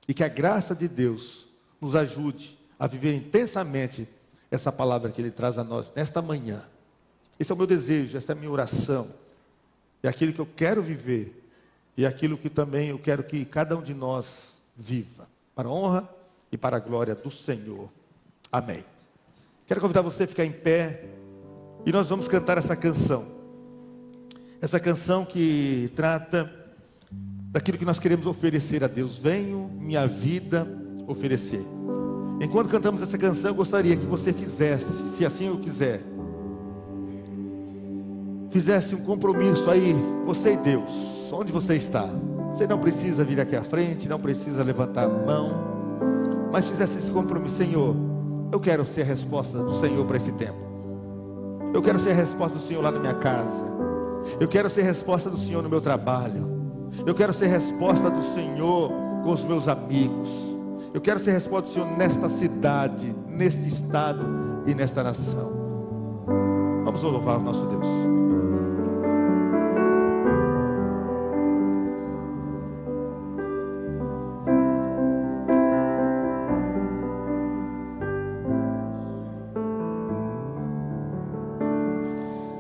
Speaker 2: E que a graça de Deus nos ajude a viver intensamente essa palavra que Ele traz a nós nesta manhã. Esse é o meu desejo, esta é a minha oração. É aquilo que eu quero viver. E é aquilo que também eu quero que cada um de nós viva. Para a honra e para a glória do Senhor. Amém. Quero convidar você a ficar em pé. E nós vamos cantar essa canção. Essa canção que trata daquilo que nós queremos oferecer a Deus. Venho minha vida oferecer. Enquanto cantamos essa canção, eu gostaria que você fizesse, se assim o quiser, fizesse um compromisso aí, você e Deus, onde você está. Você não precisa vir aqui à frente, não precisa levantar a mão, mas fizesse esse compromisso. Senhor, eu quero ser a resposta do Senhor para esse tempo. Eu quero ser a resposta do Senhor lá na minha casa. Eu quero ser a resposta do Senhor no meu trabalho. Eu quero ser a resposta do Senhor com os meus amigos. Eu quero ser a resposta do Senhor nesta cidade, neste estado e nesta nação. Vamos louvar o nosso Deus.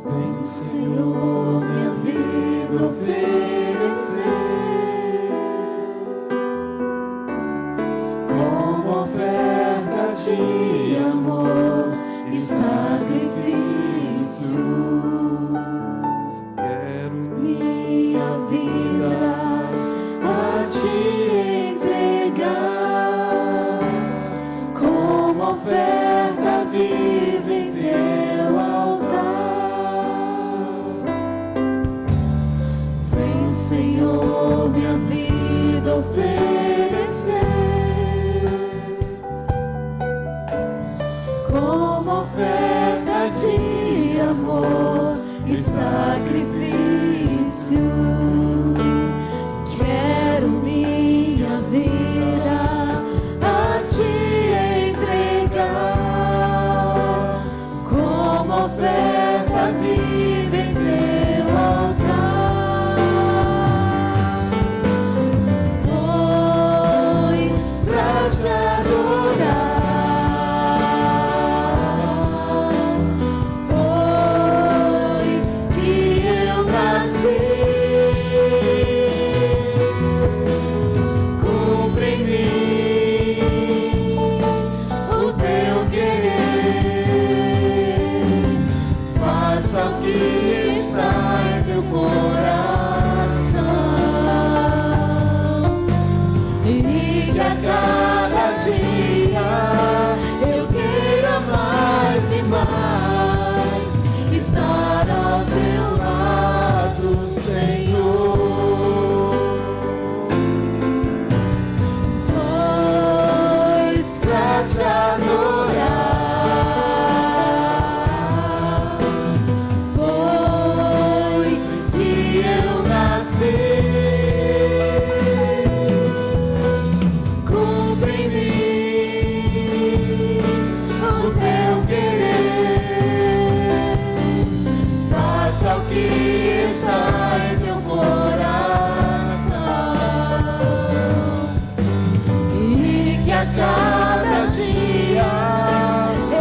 Speaker 1: Vem, Senhor, minha vida oferecer como oferta de amor e sacrifício. Quero minha vida a te entregar como oferta viva em teu altar. Vem, Senhor, minha vida oferecer como oferta de amor e sacrifício. Quero minha vida a te entregar como oferta viva em teu altar. Pois pra te adorar estar ao teu lado, Senhor. Pois pra te adorar foi que eu nasci. Cumpre em mim o teu querer, faça o que está em teu coração, e que a cada dia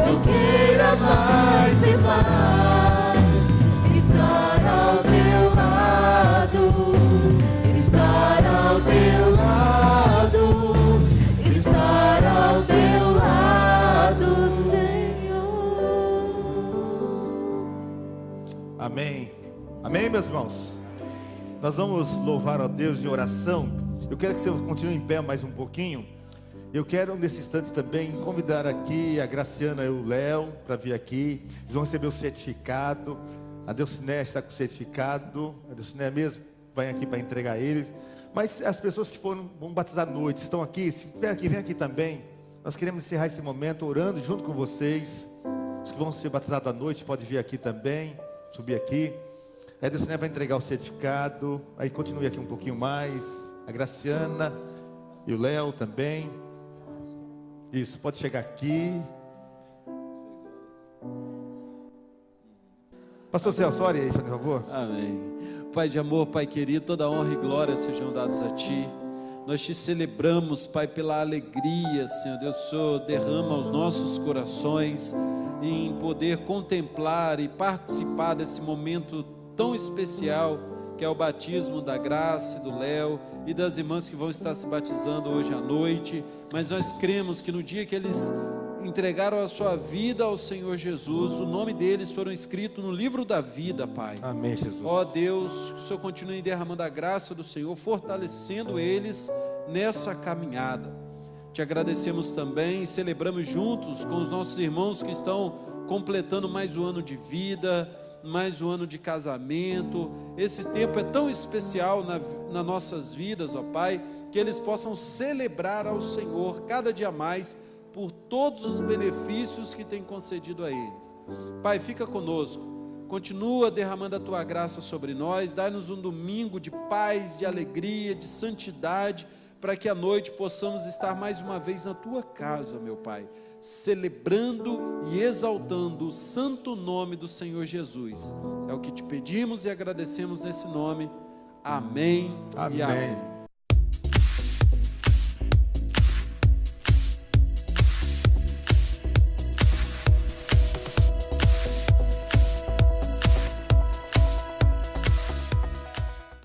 Speaker 1: eu queira mais e mais estar ao teu lado, estar ao teu lado, estar ao teu lado, Senhor.
Speaker 2: Amém. Amém, meus irmãos? Nós vamos louvar a Deus em oração. Eu quero que você continue em pé mais um pouquinho. Eu quero, nesse instante também, convidar aqui a Graciana e o Léo para vir aqui. Eles vão receber o certificado. A Delciné está com o certificado. A Delciné mesmo vai aqui para entregar eles. Mas as pessoas que vão batizar à noite, estão aqui, se estiver aqui, vem aqui também. Nós queremos encerrar esse momento orando junto com vocês. Os que vão ser batizados à noite podem vir aqui também, subir aqui. Aí a Delciné vai entregar o certificado. Aí continue aqui um pouquinho mais. A Graciana e o Léo também. Isso, pode chegar aqui. Pastor Celso, ore aí, por favor.
Speaker 4: Amém. Pai de amor, Pai querido, toda honra e glória sejam dados a Ti. Nós Te celebramos, Pai, pela alegria, Senhor Deus, o Senhor derrama aos nossos corações em poder contemplar e participar desse momento tão especial que é o batismo da Graça e do Léo e das irmãs que vão estar se batizando hoje à noite. Mas nós cremos que no dia que eles entregaram a sua vida ao Senhor Jesus, o nome deles foram escritos no livro da vida, Pai.
Speaker 2: Amém, Jesus.
Speaker 4: Ó Deus, que o Senhor continue derramando a graça do Senhor, fortalecendo eles nessa caminhada. Te agradecemos também e celebramos juntos com os nossos irmãos que estão completando mais um ano de vida, mais um ano de casamento. Esse tempo é tão especial nas nossas vidas, ó Pai, que eles possam celebrar ao Senhor cada dia mais por todos os benefícios que tem concedido a eles. Pai, fica conosco, continua derramando a Tua graça sobre nós, dá-nos um domingo de paz, de alegria, de santidade, para que à noite possamos estar mais uma vez na Tua casa, meu Pai, celebrando e exaltando o santo nome do Senhor Jesus. É o que Te pedimos e agradecemos nesse nome. Amém.
Speaker 2: Amém.
Speaker 4: E amém.